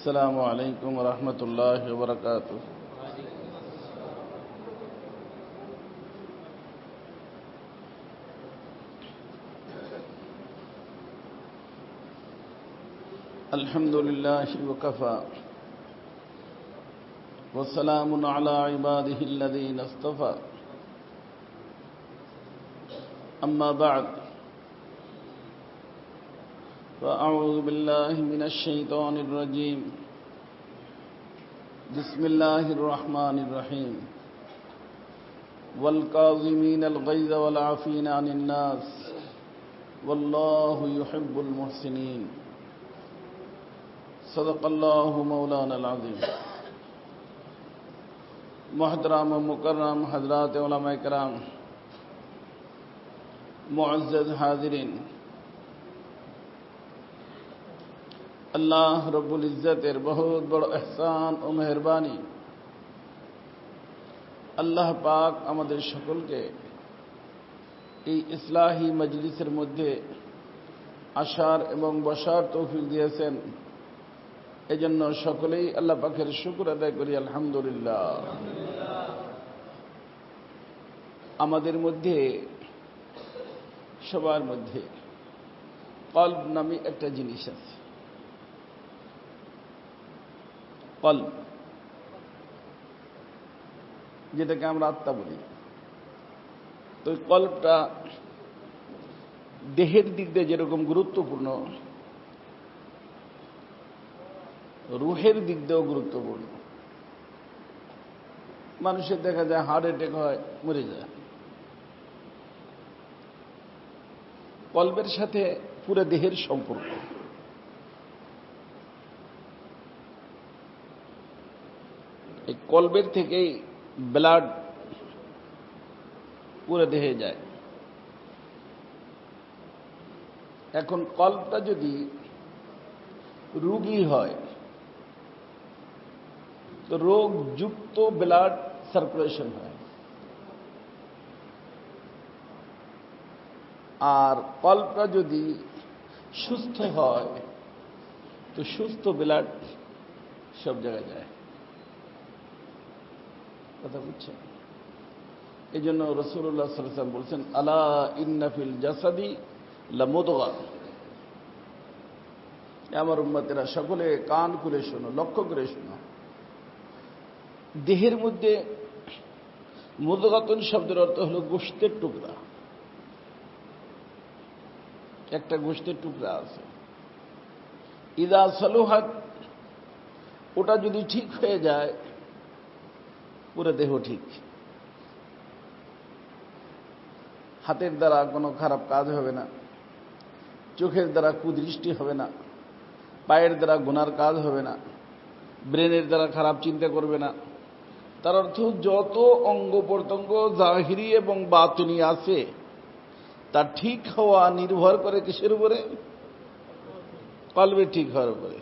السلام عليكم ورحمة الله وبركاته. الحمد لله وكفى وسلام على عباده الذين اصطفى أما بعد فأعوذ بالله من الشيطان الرجيم بسم الله الرحمن الرحيم والكاظمين الغيظ والعافين عن الناس والله يحب المحسنين صدق الله مولانا العظيم. محترم و مکرم حضرات علماء کرام، معزز حاضرین، আল্লাহ রব্বুল ইজ্জতের বহুত বড় ইহসান ও মেহেরবানি, আল্লাহ পাক আমাদের সকলকে এই ইসলাহি মজলিসের মধ্যে আসার এবং বসার তৌফিক দিয়েছেন। এজন্য সকলেই আল্লাহ পাকের শুকর আদায় করি আলহামদুলিল্লাহ। আমাদের মধ্যে সবার মধ্যে কলব নামে একটা জিনিস আছে। কলব, যেটাকে আমরা আত্মা বলি। তো কলবটা দেহের দিক দিয়ে যেরকম গুরুত্বপূর্ণ, রুহের দিক দিয়েও গুরুত্বপূর্ণ। মানুষের দেখা যায় হার্ট অ্যাটাক হয়, মরে যায়। কলবের সাথে পুরো দেহের সম্পর্ক। এই কলবের থেকেই ব্লাড পুরো দেহে যায়। এখন কলবটা যদি রোগী হয় তো রোগযুক্ত ব্লাড সার্কুলেশন হয়, আর কলবটা যদি সুস্থ হয় তো সুস্থ ব্লাড সব জায়গায় যায়। কথা বুঝছেন? এই জন্য রাসূলুল্লাহ সাল্লাল্লাহু আলাইহি ওয়াসাল্লাম বলছেন, আলা ইন্না ফিল জাসাদি লামুদগা। আমার উম্মতেরা সকলে কান খুলে শোনো, লক্ষ্য করে শোনো। দেহের মধ্যে মুদগাতুন শব্দের অর্থ হলো গোশতের টুকরা। একটা গোশতের টুকরা আছে। ইদা সালুহাত, ওটা যদি ঠিক হয়ে যায় পুরো দেহ ঠিক। হাতের দ্বারা কোনো খারাপ কাজ হবে না, চোখের দ্বারা কুদৃষ্টি হবে না, পায়ের দ্বারা গুনার কাজ হবে না, ব্রেনের দ্বারা খারাপ চিন্তা করবে না। তার অর্থ যত অঙ্গ প্রত্যঙ্গ জাহিরি এবং বাতিনি আছে তা ঠিক হওয়া নির্ভর করে কিসের উপরে? কলবে ঠিক হওয়ার উপরে।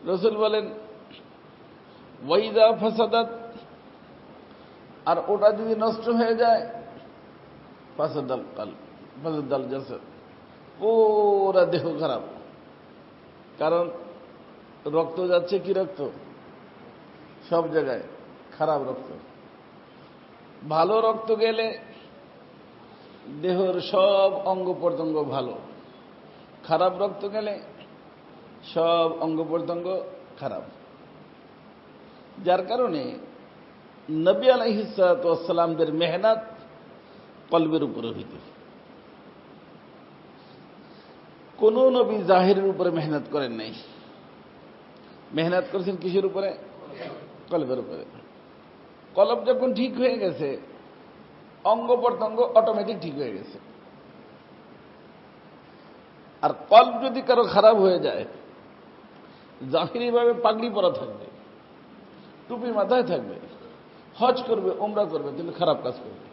রাসূল বলেন, ওয়াইদা ফাসাদাত, আর ওটা যদি নষ্ট হয়ে যায়, ফাসাদাল কলব ফাসাদাল জাসাদ, পুরা দেহ খারাপ। কারণ রক্ত যাচ্ছে, কি রক্ত? সব জায়গায় খারাপ রক্ত। ভালো রক্ত গেলে দেহের সব অঙ্গ প্রত্যঙ্গ ভালো, খারাপ রক্ত গেলে সব অঙ্গ প্রত্যঙ্গ খারাপ। যার কারণে নবী আলাইহিস সালাতু ওয়াস সালামদের মেহনত কলবের উপরে হইত। কোন নবী জাহিরের উপরে মেহনত করেন নাই, মেহনত করেছেন কিসের উপরে? কলবের উপরে। কলব যখন ঠিক হয়ে গেছে, অঙ্গ প্রত্যঙ্গ অটোমেটিক ঠিক হয়ে গেছে। আর কলব যদি কারো খারাপ হয়ে যায়, জাহিরিভাবে পাগড়ি পরা থাকবে, টুপি মাথায় থাকবে, হজ করবে, উমরা করবে, কিন্তু খারাপ কাজ করবে।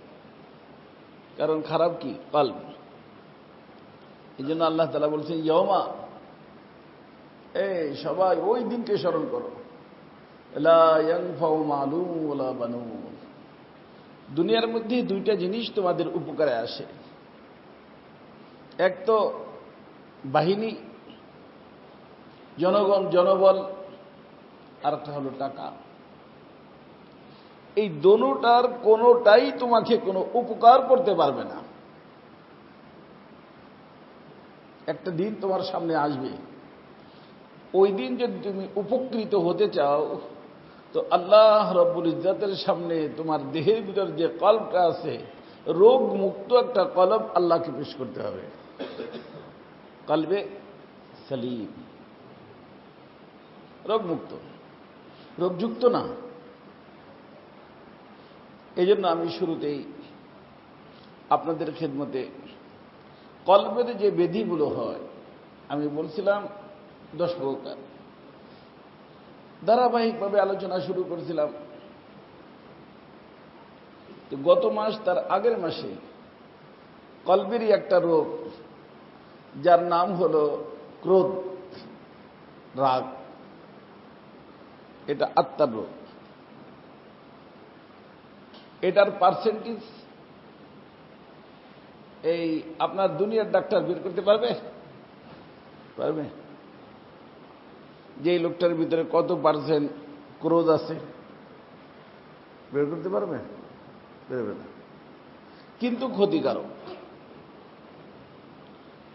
কারণ খারাপ কি? কলব। এই জন্য আল্লাহ তাআলা বলছেন, ইয়াউমা, এই সবাই ওই দিনকে স্মরণ করো, লা ইয়ানফাউ মালুন ওয়ালা বানুন। দুনিয়ার মধ্যে দুইটা জিনিস তোমাদের উপকারে আসে। এক তো বাহিনী, জনগণ, জনবল, আর একটা হলো টাকা। এই দোনোটার কোনোটাই তোমাকে কোনো উপকার করতে পারবে না। একটা দিন তোমার সামনে আসবে, ওই দিন যদি তুমি উপকৃত হতে চাও তো আল্লাহ রব্বুল ইজ্জতের সামনে তোমার দেহের ভিতর যে কলবটা আছে, রোগ মুক্ত একটা কলব আল্লাহকে পেশ করতে হবে। কলবে সালিম, রোগ মুক্ত, রোগযুক্ত না। এই জন্য আমি শুরুতেই আপনাদের খেদমতে কলবের যে ব্যাধিগুলো হয় আমি বলছিলাম 10 প্রকার। ধারাবাহিকভাবে আলোচনা শুরু করেছিলাম। তো গত মাস, তার আগের মাসে কলবেরই একটা রোগ, যার নাম হলো ক্রোধ, রাগ। এটা আত্মার রোগ। এটার পার্সেন্টেজ এই আপনার দুনিয়ার ডাক্তার বের করতে পারবে? পারবে? যে লোকটার ভিতরে কত পার্সেন্ট ক্রোধ আছে বের করতে পারবে? পারবে না। কিন্তু ক্ষতিকারক,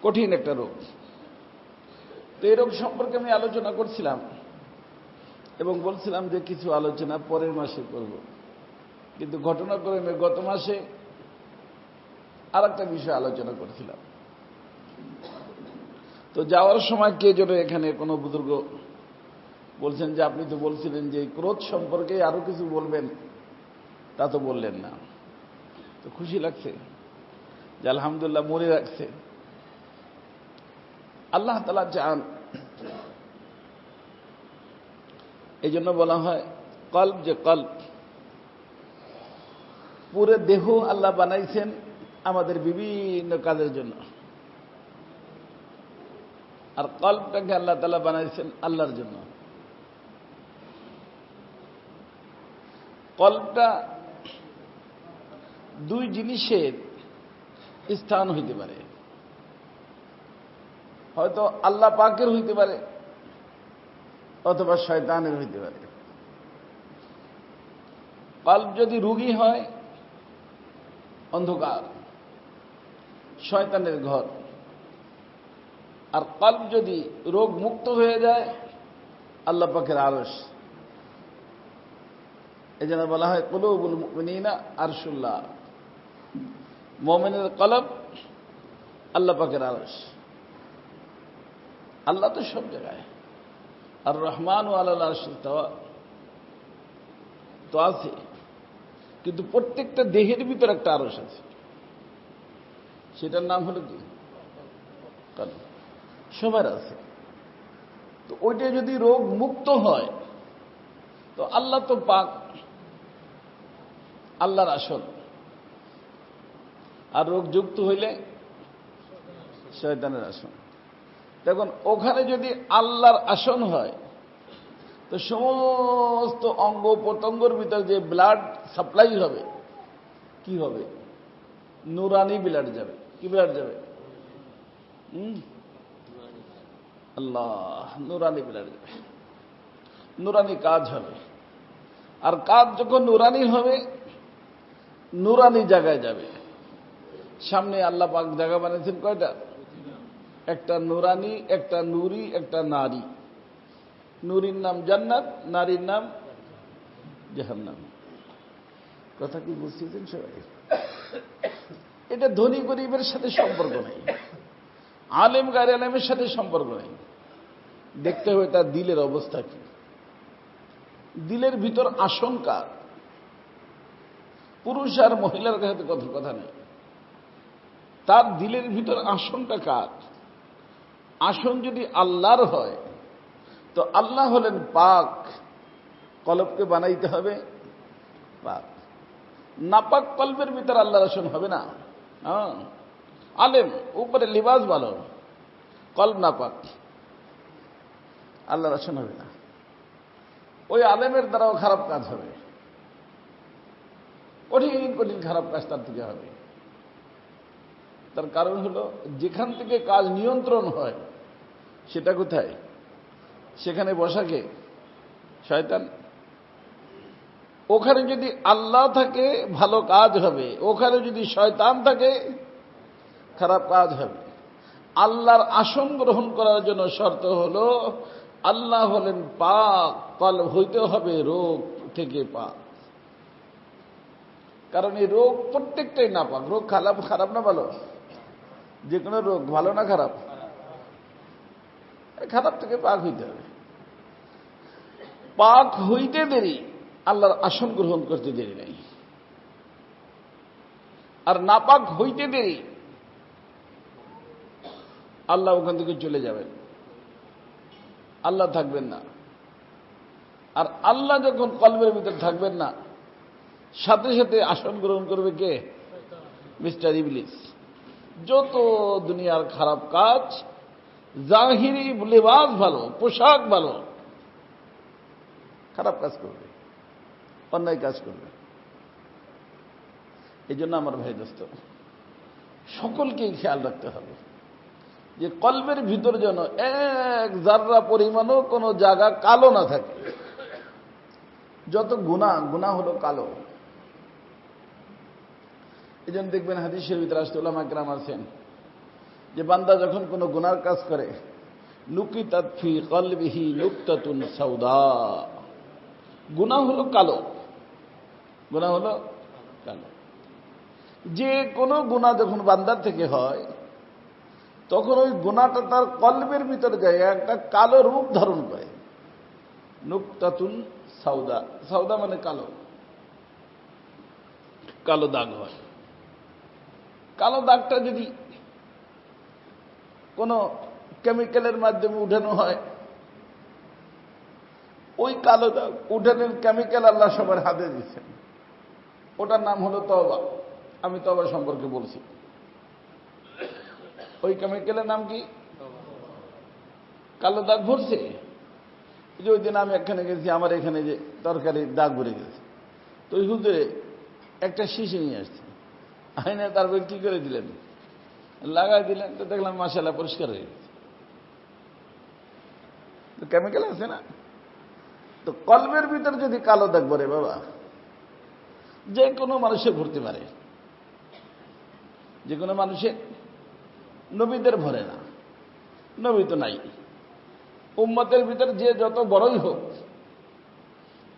কঠিন একটা রোগ। তো এই রোগ সম্পর্কে আমি আলোচনা করছিলাম এবং বলছিলাম যে কিছু আলোচনা পরের মাসে করব। কিন্তু ঘটনাক্রমে গত মাসে আর একটা বিষয় আলোচনা করছিলাম। তো যাওয়ার সময় কে যেন এখানে কোনো বুজুর্গ বলছেন যে আপনি তো বলছিলেন যে ক্রোধ সম্পর্কে আরো কিছু বলবেন, তা তো বললেন না। তো খুশি লাগছে যে আলহামদুলিল্লাহ মনে রাখছে। আল্লাহ তাআলা চান, এই জন্য বলা হয় কলব, যে কলব পুরো দেহ আল্লাহ বানাইছেন আমাদের বিভিন্ন কাজের জন্য, আর কলবটাকে আল্লাহ তাআলা বানাইছেন আল্লাহর জন্য। কলবটা দুই জিনিসের স্থান হইতে পারে, হয়তো আল্লাহ পাকের হইতে পারে অথবা শয়তানের হইতে পারে। কলব যদি রোগী হয়, অন্ধকার, শয়তানের ঘর। আর কলব যদি রোগ মুক্ত হয়ে যায়, আল্লাহ পাকের আরশ। এই জন্য বলা হয় কুলুবুল মুমিনিনা আরশুল্লাহ, মুমিনের কলব আল্লাহ পাকের আরশ। আল্লাহ তো সব জায়গায়, আর রহমান ও আলাল আরশ ইস্তাওয়া তো আছে, কিন্তু প্রত্যেকটা দেহের ভিতর একটা আরশ আছে, সেটার নাম হলো কি? কলব। সবার আছে। তো ওইটা যদি রোগ মুক্ত হয় তো আল্লাহ তো পাক, আল্লাহর আসন। আর রোগ যুক্ত হইলে শয়তানের আসন। দেখুন, ওখানে যদি আল্লাহর আসন হয় তো সমস্ত অঙ্গ প্রত্যঙ্গের ভিতর যে ব্লাড সাপ্লাই হবে, কি হবে? নুরানি ব্লাড যাবে। কি ব্লাড যাবে? আল্লাহ, নুরানি ব্লাড যাবে, নুরানি কাজ হবে। আর কাজ যখন নুরানি হবে, নুরানি জায়গায় যাবে। সামনে আল্লাহ পাক জায়গা বানিয়েছেন কয়টা? একটা নুরানি, একটা নুরি, একটা নারী। নুরির নাম জান্নাত, নারীর নাম জাহান্নাম। কথা কি বুঝতেছেন সবাই? এটা ধনী গরিবের সাথে সম্পর্ক নেই, আলেম গায়ের আলেমের সাথে সম্পর্ক নেই। দেখতে হবে তার দিলের অবস্থা কি, দিলের ভিতর আসন কার। পুরুষ আর মহিলার কাছে কথা নেই, তার দিলের ভিতর আসনটা কার। আসন যদি আল্লাহর হয় তো আল্লাহ হলেন পাক, কলবকে বানাইতে হবে পাক। নাপাক কলবের ভিতর আল্লাহর আসন হবে না। আলেম উপরে লিবাস ভালো, কলব নাপাক, আল্লাহর আসন হবে না। ওই আলেমের দ্বারাও খারাপ কাজ হবে, কঠিন কঠিন খারাপ কাজ তার থেকে হবে। তার কারণ হলো যেখান থেকে কাজ নিয়ন্ত্রণ হয় সেটা কোথায়? সেখানে বসাকে শয়তান। ওখানে যদি আল্লাহ থাকে ভালো কাজ হবে, ওখানে যদি শয়তান থাকে খারাপ কাজ হবে। আল্লাহর আসন গ্রহণ করার জন্য শর্ত হলো আল্লাহ হলেন পাক, কলব হইতে হবে রোগ থেকে পাক। কারণ এই রোগ প্রত্যেকটাই না পাক। রোগ খারাপ না ভালো? যে কোনো রোগ ভালো না খারাপ? খারাপ থেকে পাক হইতে হবে। পাক হইতে দেরি, আল্লাহর আসন গ্রহণ করতে দেরি নাই। আর নাপাক হইতে দেরি, আল্লাহ ওখান থেকে চলে যাবেন, আল্লাহ থাকবেন না। আর আল্লাহ যখন কলবের ভিতর থাকবেন না, সাথে সাথে আসন গ্রহণ করবে কে? মিস্টার ইবলিস। যত দুনিয়ার খারাপ কাজ, জাহিরি লেবাস ভালো, পোশাক ভালো, খারাপ কাজ করবে, অন্যায় কাজ করবে। এই জন্য আমার ভাই দোস্ত, সকলকেই খেয়াল রাখতে হবে যে কলবের ভিতর যেন এক জাররা পরিমাণও কোনো জায়গা কালো না থাকে। যত গুনাহ হলো কালো। এই জন্য দেখবেন হাদিসের ভিতরে আসতে উলামা কেরাম আছেন যে বান্দা যখন কোনো গুনার কাজ করে, নুকিতাত ফি কলবিহি নুকতাতুন সাউদা। গুনাহ হলো কালো, গুনাহ হলো কালো। যে কোনো গুনাহ যখন বান্দার থেকে হয়, তখন ওই গুনাহটা তার কলবের ভিতরে যায়, একটা কালো রূপ ধারণ করে। নুকতাতুন সাউদা, সাউদা মানে কালো, কালো দাগ হয়। কালো দাগটা যদি কোনো কেমিক্যালের মাধ্যমে উঠানো হয়, ওই কালো দাগ উঠানোর কেমিক্যাল আল্লাহ সবার হাতে দিচ্ছেন। ওটার নাম হলো তওবা। আমি তওবা সম্পর্কে বলছি। ওই কেমিক্যালের নাম কি? কালো দাগ ভরছে। যে ওই দিন আমি এখানে গেছি, আমার এখানে যে তরকারি দাগ ভরে গেছে, তো ওই হুজুরে একটা শিশি নিয়ে আসছে, আইনে তারপর কি করে দিলেন, লাগাই দিলেন, তো দেখলাম মাশাআল্লাহ পরিষ্কার হয়ে গেছে। তো কেমিক্যাল আছে না? তো কলবের ভিতর যদি কালো দাগ ভরে বাবা, যে কোনো মানুষের ভরতে পারে, যে কোনো মানুষের। নবীদের ভরে না, নবী তো নাই। উম্মতের ভিতর যে যত বড়ই হোক,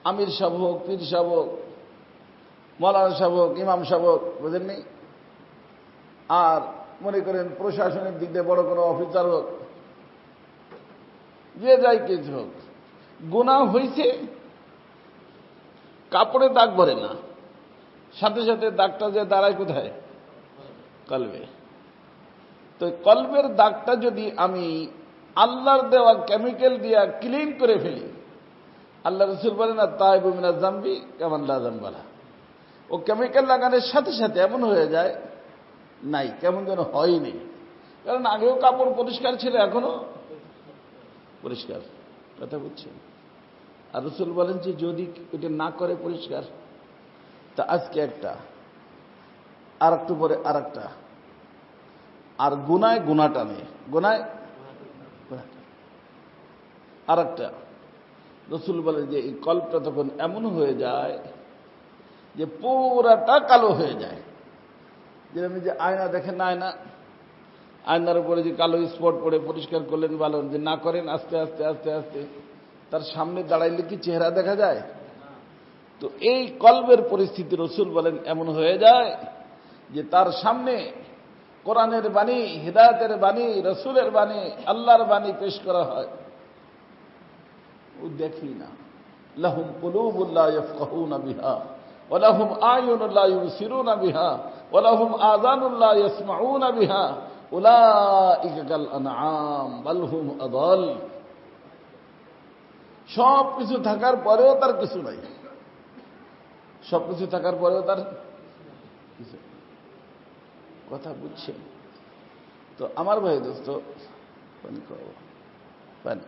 আমির সাহেব হোক, পীর সাহেব হোক, মৌলানা সাহেব হোক, ইমাম সাহেব হোক, বুঝেননি? আর মনে করেন প্রশাসনের দিক দিয়ে বড় কোনো অফিসার হোক, যে যাই কিছু হোক, গুনাহ হইছে, কাপড়ে দাগ ভরে না, সাথে সাথে দাগটা যে দাঁড়ায় কোথায়? কলবে। তো কলবের দাগটা যদি আমি আল্লাহর দেওয়া কেমিক্যাল দিয়া ক্লিন করে ফেলি, আল্লাহ রাসূল বলেন না, তাইবু মিনাজ যামবি কামান লা যামবা লাহু। ও কেমিক্যাল লাগানোর সাথে সাথে এমন হয়ে যায়, নাই, কেমন যেন হয়নি। কারণ আগেও কাপড় পরিষ্কার ছিল, এখনো পরিষ্কার। কথা বুঝছেন? আর রাসূল বলেন যে যদি এটা না করে পরিষ্কার, তা আজকে একটা, আর একটু পরে আর একটা, আর গুনায় গুনাহ টানে, গুনায় আর একটা। রাসূল বলেন যে এই কল্পটা তখন এমন হয়ে যায় যে পুরাটা কালো হয়ে যায়। যেরকম যে আয়না দেখেন না, আয়নার উপরে যে কালো স্পট পড়ে, পরিষ্কার করলেন ভালো, যে না করেন আস্তে আস্তে আস্তে আস্তে তার সামনে দাঁড়াইলে কি চেহারা দেখা যায়? তো এই কলবের পরিস্থিতি রাসূল বলেন এমন হয়ে যায় যে তার সামনে কোরআনের বাণী, হিদায়াতের বাণী, রাসূলের বাণী, আল্লাহর বাণী পেশ করা হয়, ও দেখি না। লাহুম কুলুবুন লা ইয়াফকাহুনা বিহা ওয়া লাহুম আয়ুনুন লা ইউবসিরুনা বিহা ওয়া লাহুম আযানুন লা ইয়াসমাউনা বিহা উলাইকা কাল আনআম বাল হুম আযাল। সব কিছু থাকার পরেও তার কিছু নাই, সব কিছু থাকার পরেও তার কিছু। কথা বুঝছেন? তো আমার ভাই দোস্ত, পানি খাওয়া, পানি।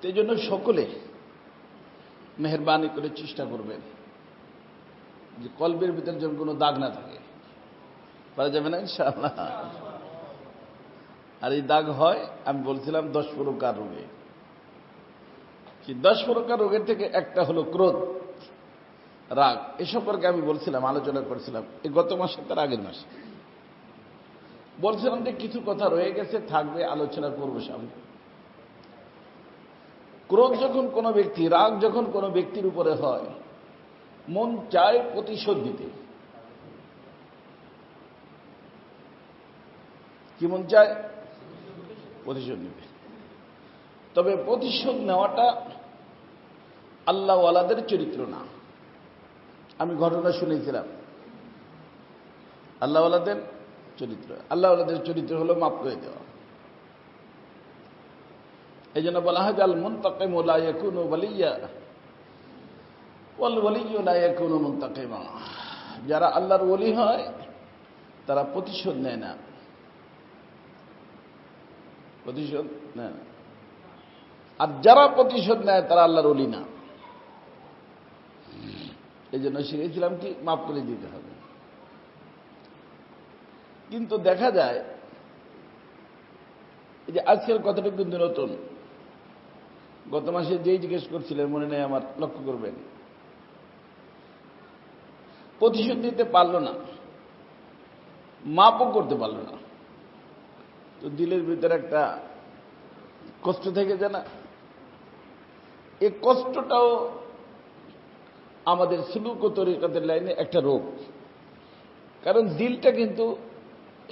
এই জন্য সকলে মেহেরবানি করে চেষ্টা করবেন যে কলবের ভিতরে যেন কোনো দাগ না থাকে। পারা যাবে না ইনশাআল্লাহ? আর এই দাগ হয়, আমি বলছিলাম 10 প্রকার রোগে। সেই 10 প্রকার রোগের থেকে একটা হলো ক্রোধ, রাগ। এ সম্পর্কে আমি বলছিলাম, আলোচনা করছিলাম এই গত মাসে, তার আগের মাসে বলছিলাম যে কিছু কথা রয়ে গেছে, থাকবে, আলোচনা করবো সামনে। ক্রোধ যখন কোনো ব্যক্তি, রাগ যখন কোনো ব্যক্তির উপরে হয়, মন চায় প্রতিশোধ দিতে। কি মন চায়? প্রতিশোধ নিতে। তবে প্রতিশোধ নেওয়াটা আল্লাহওয়ালাদের চরিত্র না। আমি ঘটনা শুনেছিলাম, আল্লাহওয়ালাদের চরিত্র, আল্লাহওয়ালাদের চরিত্র হলো মাফ করে দেওয়া। এই জন্য বলা হয় যে আল মুনতাকিমু লা ইয়াকুনু ওয়ালিয়্যা ওয়াল ওয়ালিয়্যু লা ইয়াকুনু মুনতাকিমা। যারা আল্লাহর ওলি হয় তারা প্রতিশোধ নেয় না, প্রতিশোধ নেয় না। আর যারা প্রতিশোধ নেয় তারা আল্লাহর ওলি না। এই জন্য শিখেছিলাম কি, মাফ করে দিতে হবে। কিন্তু দেখা যায় এই যে আজকের কথাটা কিন্তু নতুন, গত মাসে যেই জিজ্ঞেস করছিলেন মনে নেই আমার, লক্ষ্য করবেন, প্রতিশোধ নিতে পারল না, মাপও করতে পারল না, তো দিলের ভিতরে একটা কষ্ট থেকে যায় না? এই কষ্টটাও আমাদের সুলুক ও তরিকাতের লাইনে একটা রোগ। কারণ দিলটা কিন্তু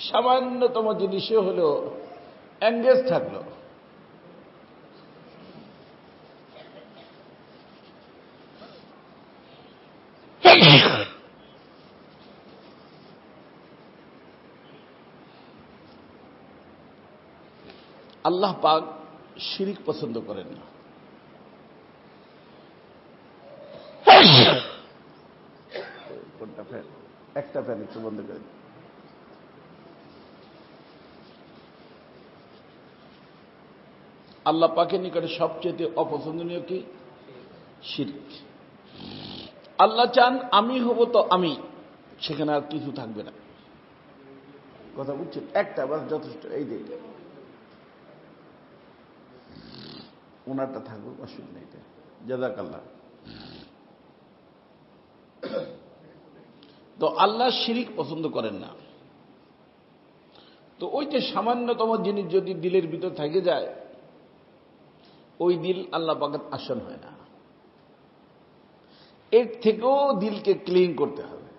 সামান্যতম জিনিসে হলেও এঙ্গেজ থাকলো, আল্লাহ পাক শিরিক পছন্দ করেন না। কোনটা ফ্যান? একটা ফ্যান একটু বন্ধ করে। আল্লাহ পাকের নিকটে সবচেয়ে অপছন্দনীয় কি? শিরক। আল্লাহ চান আমি হব তো আমি, সেখানে আর কিছু থাকবে না। কথা বুঝছেন? একটা বাস যথেষ্ট। এই যে ওনারটা থাকুক, অসুবিধা নেই। জাযাকাল্লাহ। তো আল্লাহ শিরিক পছন্দ করেন না। তো ওই যে সামান্যতম জিনিস যদি দিলের ভিতর থেকে যায়, ওই দিল আল্লাহ পাকের আসন হয় না। এর থেকেও দিলকে ক্লিন করতে হবে।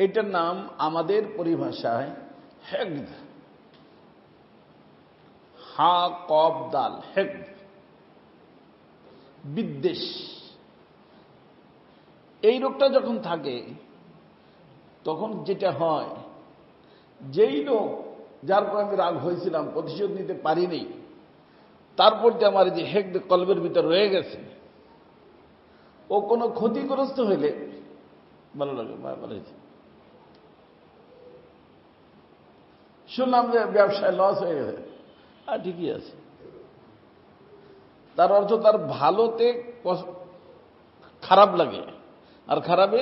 এটার নাম আমাদের পরিভাষায় হেকদ, হা কব দাল, হেকদ, বিদ্বেষ। এই রোগটা যখন থাকে তখন যেটা হয়, যেই লোক যার পর আমি রাগ হয়েছিলাম, প্রতিশোধ নিতে পারিনি, তারপর যে আমার যে হেকদ কলবের ভিতর রয়ে গেছে, ও কোনো ক্ষতিগ্রস্ত হইলে ভালো লাগে। ভালো হয়েছে, শুনলাম যে ব্যবসায় লস হয়ে গেছে, আর ঠিকই আছে। তার অর্থ তার ভালোতে খারাপ লাগে আর খারাপে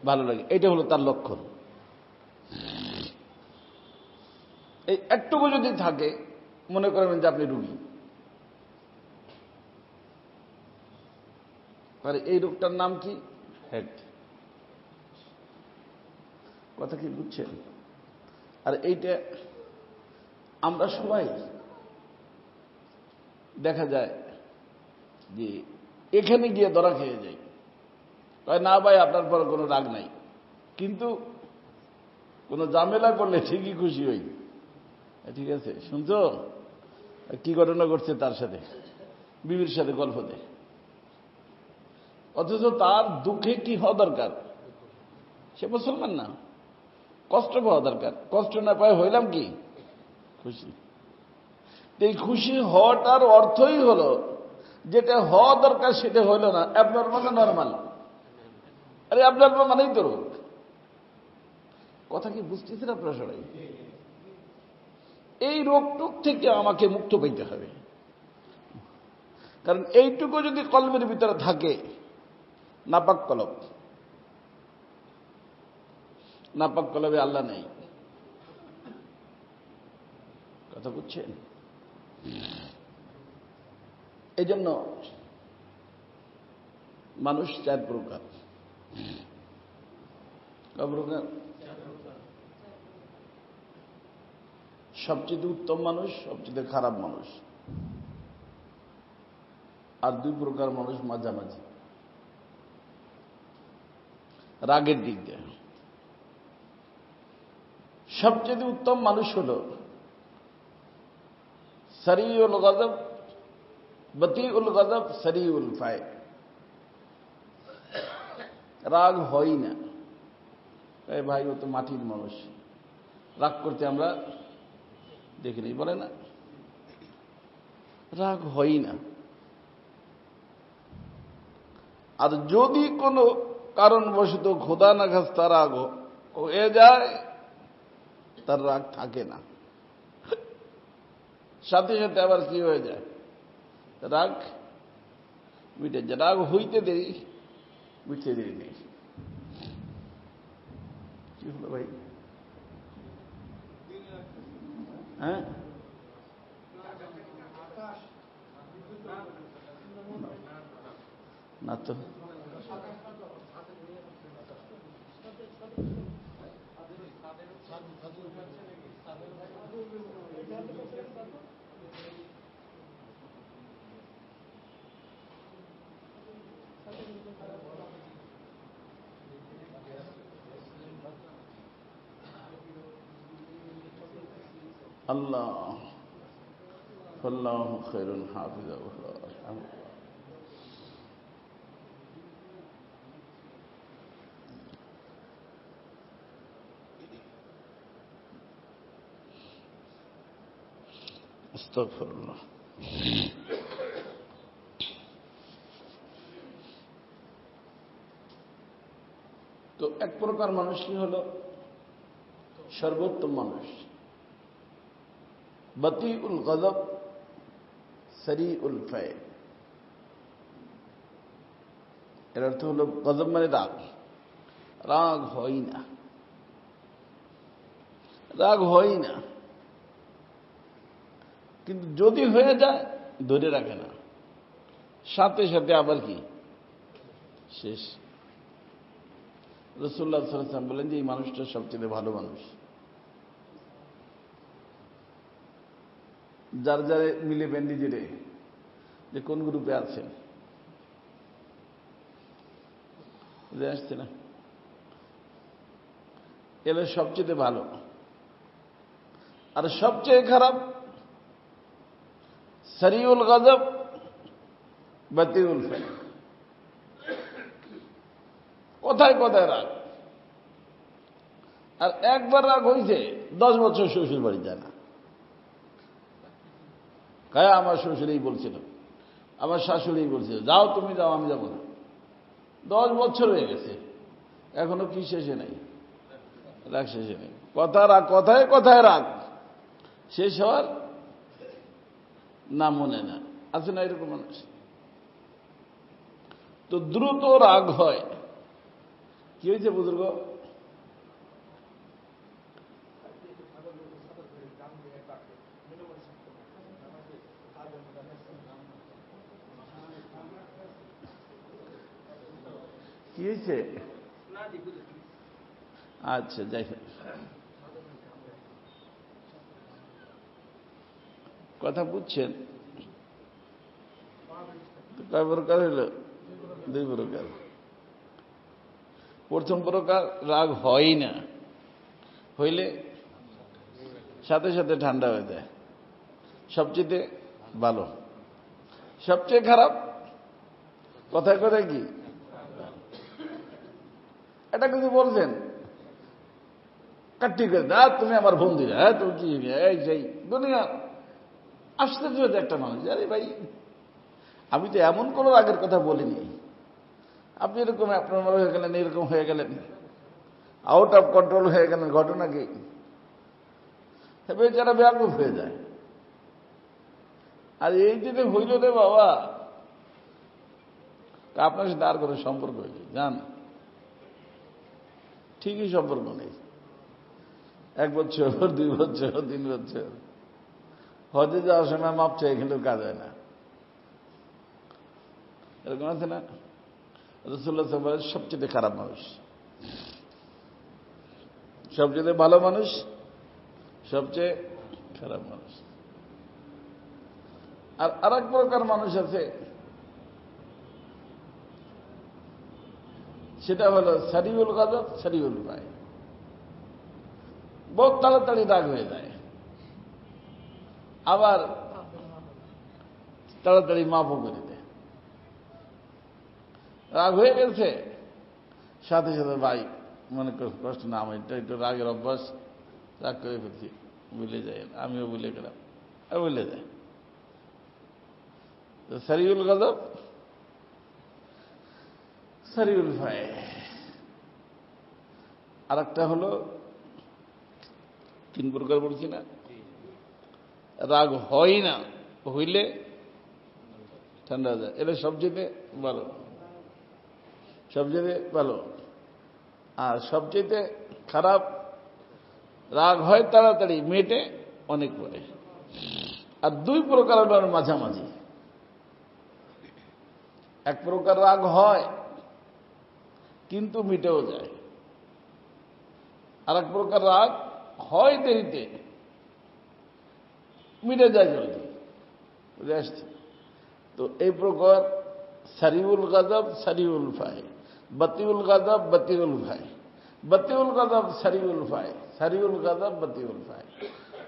ভালো লাগে, এটা হলো তার লক্ষণ। এই একটুকু যদি থাকে, মনে করবেন যে আপনি রোগী। আর এই রোগটার নাম কি? হেড। কথা কি বুঝছেন? আর এইটা আমরা সবাই দেখা যায় যে এখানে গিয়ে ধরা খেয়ে যাই। না ভাই, আপনার পর কোনো রাগ নাই, কিন্তু কোনো ঝামেলা করলে ঠিকই খুশি হই। ঠিক আছে, শুনছো কি ঘটনা ঘটছে তার সাথে, বিবির সাথে গল্পতে। অথচ তার দুঃখে কি হওয়া দরকার? সে মুসলমান না, কষ্ট পাওয়া দরকার। কষ্ট না পায় হইলাম কি? খুশি। এই খুশি হওয়াটার অর্থই হলো যেটা হওয়া দরকার সেটা হইল না। অ্যাবনর্মাল না নর্মাল? আরে অ্যাবনর্মাল মানেই তো রোগ। কথা কি বুঝতেছেন আপনারা সবাই? এই রোগটুক থেকে আমাকে মুক্ত পেতে হবে। কারণ এইটুকু যদি কলবের ভিতরে থাকে, নাপাক কলব, নাপাক কলবে আল্লাহ নেই। কথা বুঝছেন? এই জন্য মানুষ 4 প্রকার। কয় প্রকার? সবচেয়ে উত্তম মানুষ, সবচেয়ে খারাপ মানুষ, আর 2 প্রকার মানুষ মাঝামাঝি রাগের দিক দিয়ে। সবচেয়ে উত্তম মানুষ হল সরিউল গজব, বতিউল গজব, সরিউল ফায়। রাগ হয় না। এই ভাই, ও তো মাটির মানুষ, রাগ করতে আমরা দেখিনি, বলে না? রাগ হয় না। আর যদি কোনো কারণবশত খোদা না খাস্তা রাগ হয়ে যায়, তার রাগ থাকে না, সাথে সাথে আবার কি হয়ে যায়? রাগ মিটে যায়। রাগ হইতে দেরি, মিটতে দেরি নেই। কি হলো ভাই? হ্যাঁ, না তো। আল্লাহ আল্লাহু খায়রুন হাফিজা। আস্তাগফিরুল্লাহ। তো 1 প্রকার মানুষ কি হলো? সর্বোত্তম মানুষ, বতিউল গজব, সরিউল ফায়। এর অর্থ হল গজব মানে রাগ। রাগ হয় না, রাগ হয় না, কিন্তু যদি হয়ে যায় ধরে রাখে না, সাথে সাথে আবার কি শেষ। রাসূলুল্লাহ সাল্লাল্লাহু আলাইহি ওয়াসাল্লাম বলেন যে এই মানুষটা সবচেয়ে ভালো মানুষ। যার যারে মিলে বেন্দি জেরে যে কোন গ্রুপে আছেন, বুঝে আসছে না? এলে সবচেয়ে ভালো, আর সবচেয়ে খারাপ সরিউল গজব, বতিউল ফায়। কোথায় কোথায় রাগ। আর একবার রাগ হয়েছে 10 বছর শ্বশুর বাড়ি যায় না। গায়ে আমার শ্বশুরেই বলছিল, আমার শাশুড়ি বলছিল, যাও তুমি যাও, আমি যাবো না। 10 বছর হয়ে গেছে, এখনো কি শেষে নাই? রাগ শেষে নেই। কথা রাগ, কথায় কথায় রাগ, শেষ হওয়ার না মনে না। আছে না এরকম মানুষ? তো দ্রুত রাগ হয়। কি হয়েছে বুজুর্গ? কি হয়েছে? আচ্ছা, যাই হোক, কথা বুঝছেন? কয় প্রকার হইল? 2 প্রকার। প্রথম প্রকার রাগ হয় না, হইলে সাথে সাথে ঠান্ডা হয়ে যায়, সবচেয়ে ভালো। সবচেয়ে খারাপ কথায় কথায় কি এটা কিছু বলছেন, কাটি করে দা, তুমি আমার বন্ধু, হ্যাঁ তুমি কি এই সেই দুনিয়া। আশ্চর্য একটা মানুষ, আরে ভাই আমি তো এমন কোন রাগের কথা বলিনি, আপনি এরকম আপনার হয়ে গেলেন, এরকম হয়ে গেলেন, আউট অফ কন্ট্রোল হয়ে গেলেন। ঘটনা কি? বেচারা বেয়াকুফ হয়ে যায়। আর এই দিনে হইল রে বাবা, আপনার সাথে আর কোনো সম্পর্ক নেই, জান, ঠিকই সম্পর্ক নেই। 1 বছর, 2 বছর, 3 বছর হজে যাওয়ার সময় মাপ চাই, কিন্তু কাজ হয় না। এরকম আছে না? রাসূলুল্লাহ সাল্লাল্লাহু আলাইহি ওয়াসাল্লাম সবচেয়ে খারাপ মানুষ, সবচেয়ে ভালো মানুষ, সবচেয়ে খারাপ মানুষ। আর আরেক প্রকার মানুষ আছে, সেটা হলো সারিউল গাযব সারিউল ফায়, বহুত তাড়াতাড়ি রাগ হয়ে যায়, আবার তাড়াতাড়ি মাফও করে দেয়। রাগ হয়ে গেছে, সাথে সাথে ভাই মনে কষ্ট না, আমার এটা একটু রাগের অভ্যাস, রাগ করে ফেলছি, ভুলে যায়, আমিও ভুলে গেলাম, ভুলে যায়। সারিউল গাযব সারিউল ফায়। আর একটা হলো 3 প্রকার বলছি না, রাগ হয় না, হইলে ঠান্ডা যায়, এটা সবচেয়ে ভালো, সবচেয়ে ভালো। আর সবচেয়ে খারাপ, রাগ হয় তাড়াতাড়ি, মেটে অনেক পরে। আর 2 প্রকার হলো মাঝামাঝি। 1 প্রকার রাগ হয় কিন্তু মিটেও যায়, আর 1 প্রকার রাগ হয় দেরিতে, মিটে যায় জলদি, বুঝে আসছে? তো এই প্রকার সারিউল গাযব সারিউল ফায়, বাতিউল গাযব বাতিউল ফায়, বাতিউল গাযব সারিউল ফায়, সারিউল গাযব বাতিউল ফায়।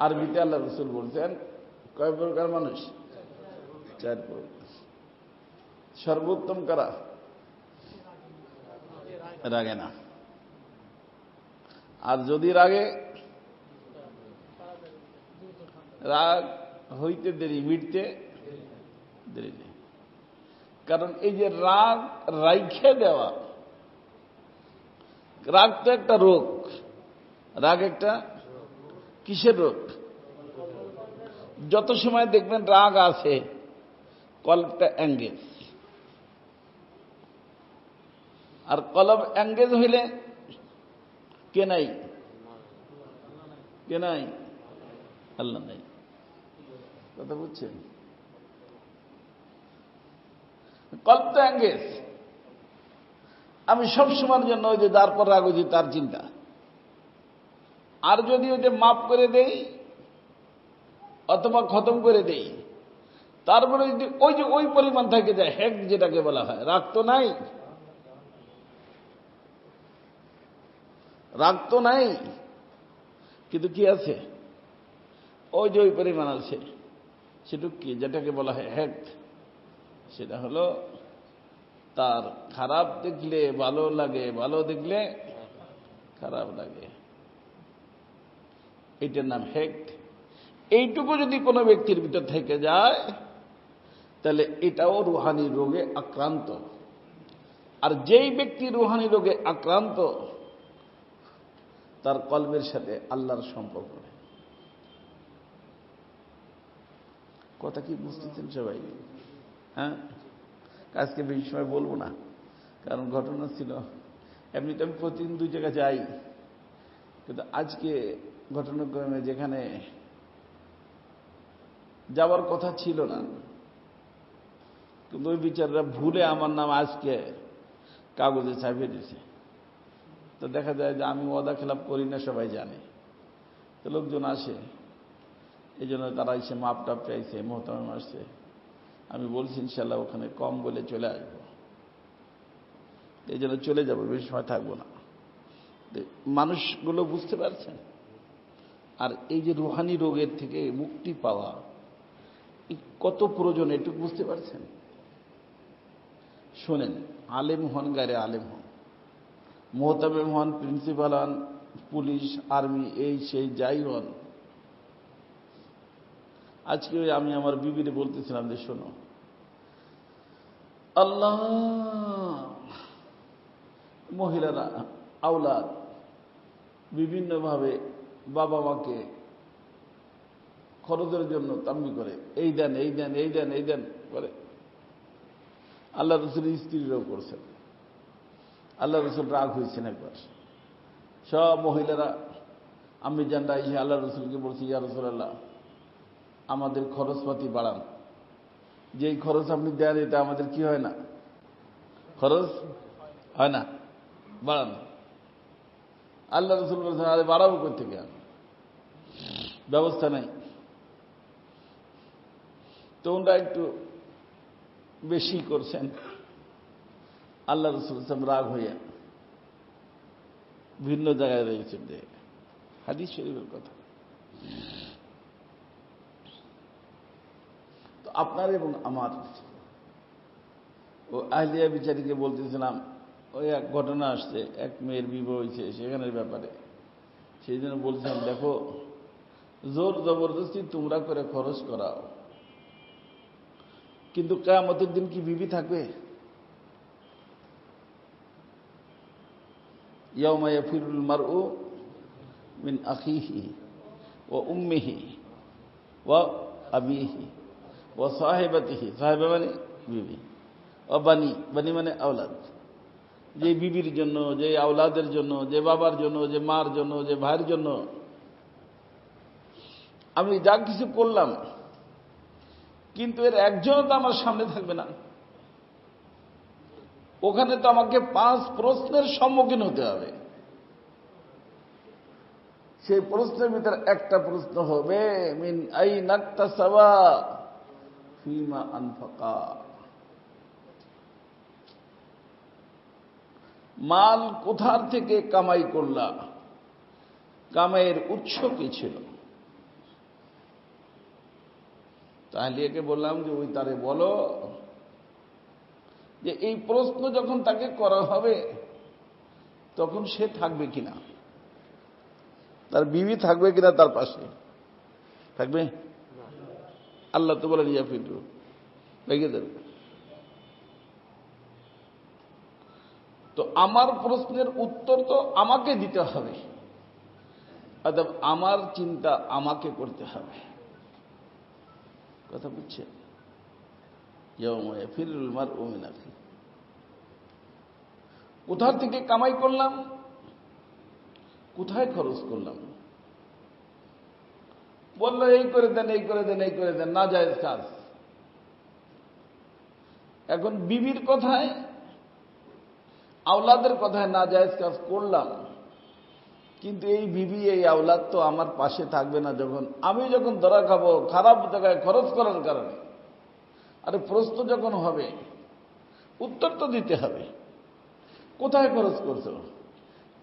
আরবিতে আল্লাহ রাসূল বলছেন কয় প্রকার মানুষ? 4 প্রকার। সর্বোত্তম কারা? রাগে না, আর যদি রাগে, রাগ হইতে দেরি, মিটতে দেরি নেই। কারণ এই যে রাগ রাইখে দেওয়া, রাগ তো একটা রোগ। রাগ একটা কিসের রোগ? যত সময় দেখবেন রাগ আছে, কলবটা এঙ্গেজ, আর কলব এঙ্গেজ হইলে কে নাই? কে নাই? আল্লাহ নাই। কথা বুঝছেন? কলবটা এঙ্গেজ। আমি সব সময়ের জন্য ওই যে যার পর রাগ হয়েছি তার চিন্তা, আর যদি ওই যে মাফ করে দেই অথবা খতম করে দেই, তারপরে যদি ওই যে ওই পরিমাণ থেকে যায়, হেক যেটাকে বলা হয়, রাগ তো নাই, রাগ তো নাই, কিন্তু কি আছে? ওই যে ওই পরিমাণ আছে, সেটুক কি, যেটাকে বলা হয় হেক। সেটা হলো তার খারাপ দেখলে ভালো লাগে, ভালো দেখলে খারাপ লাগে, এইটার নাম হেক। এইটুকু যদি কোনো ব্যক্তির ভিতর থেকে যায়, তাহলে এটাও রুহানি রোগে আক্রান্ত। আর যেই ব্যক্তি রুহানি রোগে আক্রান্ত, তার কলবের সাথে আল্লাহর সম্পর্ক নেই। কথা কি বুঝতেছেন সবাই? হ্যাঁ, আজকে বেশি সময় বলবো না, কারণ ঘটনা ছিল, এমনিতে আমি প্রতিদিন 2 জায়গায় যাই, কিন্তু আজকে ঘটনাক্রমে যেখানে যাওয়ার কথা ছিল না, কিন্তু ওই বিচাররা ভুলে আমার নাম আজকে কাগজে ছাপিয়ে দিয়েছে। তো দেখা যায় যে আমি ওয়াদা খেলাপ করি না, সবাই জানে। তো লোকজন আসে, এই জন্য তারা এসে মাপ টাপ চাইছে, মোহতারাম আসছে। আমি বলছি ইনশাল্লাহ ওখানে কম বলে চলে আসবো, এই জন্য চলে যাবো, বেশি সময় থাকবো না। মানুষগুলো বুঝতে পারছেন? আর এই যে রুহানি রোগের থেকে মুক্তি পাওয়া কত প্রয়োজন, এটুকু বুঝতে পারছেন? শোনেন, আলেম হন, গায়ে আলেম হন, মোহতাবেম হন, প্রিন্সিপাল হন, পুলিশ, আর্মি, এই সেই যাই হন। আজকে আমি আমার বিবিরে বলতেছিলাম যে শোনো, আল্লাহ, মহিলারা আওলাদ বিভিন্নভাবে বাবা মাকে খরচের জন্য তাম্বি করে, এই দেন এই দেন এই দেন এই দেন করে। আল্লাহ রসুলের স্ত্রীরাও করছেন। আল্লাহ রসুল রাগ হয়েছেন একবার, সব মহিলারা আমি জানরা এসে আল্লাহ রসুলকে বলছি, ইয়া রাসূলুল্লাহ, আমাদের খরচপাতি বাড়ান, যেই খরচ আপনি দেন এটা আমাদের কি হয় না, খরচ হয় না, বাড়ান। আল্লাহ রসুল বলছেন, আরে বাড়াবো কই থেকে, ব্যবস্থা নাই। তো ওনারা একটু বেশি করছেন। আল্লাহ রসুল রাগ হইয়া ভিন্ন জায়গায় রয়েছেন, যে হাদিস শরীফের কথা। তো আপনার এবং আমার, ও আহলিয়া বিচারীকে বলতেছিলাম, ওই এক ঘটনা আসছে, এক মেয়ের বিবাহ হয়েছে সেখানের ব্যাপারে। সেই জন্য বলছিলাম, দেখো, জোর জবরদস্তি তোমরা করে খরচ করাও, কিন্তু কিয়ামতের দিন কি বিবি থাকবে? ইয়াউমা ইয়াফিরুল মারউ মিন আখিহি ওয়া উম্মিহি ওয়া আবিহি ওয়া সাহিবাতিহি, সাহিবা মানে বিবি, ও বানি, বানি মানে আওলাদ, যে বিবির জন্য, যে আওলাদের জন্য, যে বাবার জন্য, যে মার জন্য, যে ভাইয়ের জন্য আমি যা কিছু করলাম, কিন্তু এর একজনও তো আমার সামনে থাকবে না। ওখানে তো আমাকে 5 প্রশ্নের সম্মুখীন হতে হবে। সেই প্রশ্নের ভিতরে একটা প্রশ্ন হবে, মিন আইনা ইকতাসাবা ফিমা আনফাকা, মাল কোথার থেকে কামাই করলা, কামাইয়ের উৎস কি ছিল? তাহলে একে বললাম যে ওই তারে বলো যে এই প্রশ্ন যখন তাকে করা হবে তখন সে থাকবে কিনা, তার বিবি থাকবে কিনা তার পাশে, থাকবে? আল্লাহ তো বলেন ইয়াফিরু, ভেঙে দেবে। তো আমার প্রশ্নের উত্তর তো আমাকে দিতে হবে, অর্থাৎ আমার চিন্তা আমাকে করতে হবে। কথা বুঝছে? ইয়াউমা ইয়াফিরুল মারউ মিন আখিহি, কোথা থেকে কামাই করলাম, কোথায় খরচ করলাম। বললো এই করে দেন, এই করে দেন, এই করে দেন, না জায়েজ কাজ। এখন বিবির কথায়, আওলাদের কথায় না জায়েজ কাজ করলাম, কিন্তু এই বিবি, এই আওলাদ তো আমার পাশে থাকবে না যখন আমি যখন ধরা খাবো খারাপ জায়গায় খরচ করার কারণে। আরে প্রশ্ন যখন হবে উত্তর তো দিতে হবে, কোথায় খরচ করছো?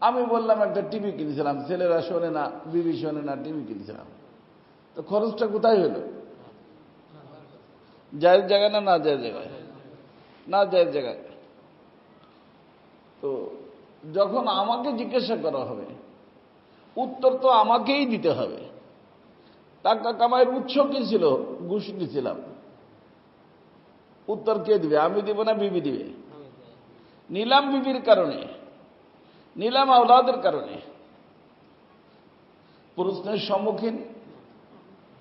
আমি বললাম একটা টিভি কিনেছিলাম, ছেলেরা শোনে না, বিবি শোনে না, টিভি কিনেছিলাম, তো খরচটা কোথায় হলো? জায়েজ জায়গায় না, না জায়েজ জায়গায়? না জায়েজ জায়গায়। তো যখন আমাকে জিজ্ঞাসা করা হবে উত্তর তো আমাকেই দিতে হবে। টাকা কামাইয়ের উৎস কি ছিল? ঘুষ নিয়েছিলাম, উত্তর কে দিবে? আমি দিব না বিবি দিবে? নিলাম বিবির কারণে, নিলাম আওলাদের কারণে, প্রশ্নের সম্মুখীন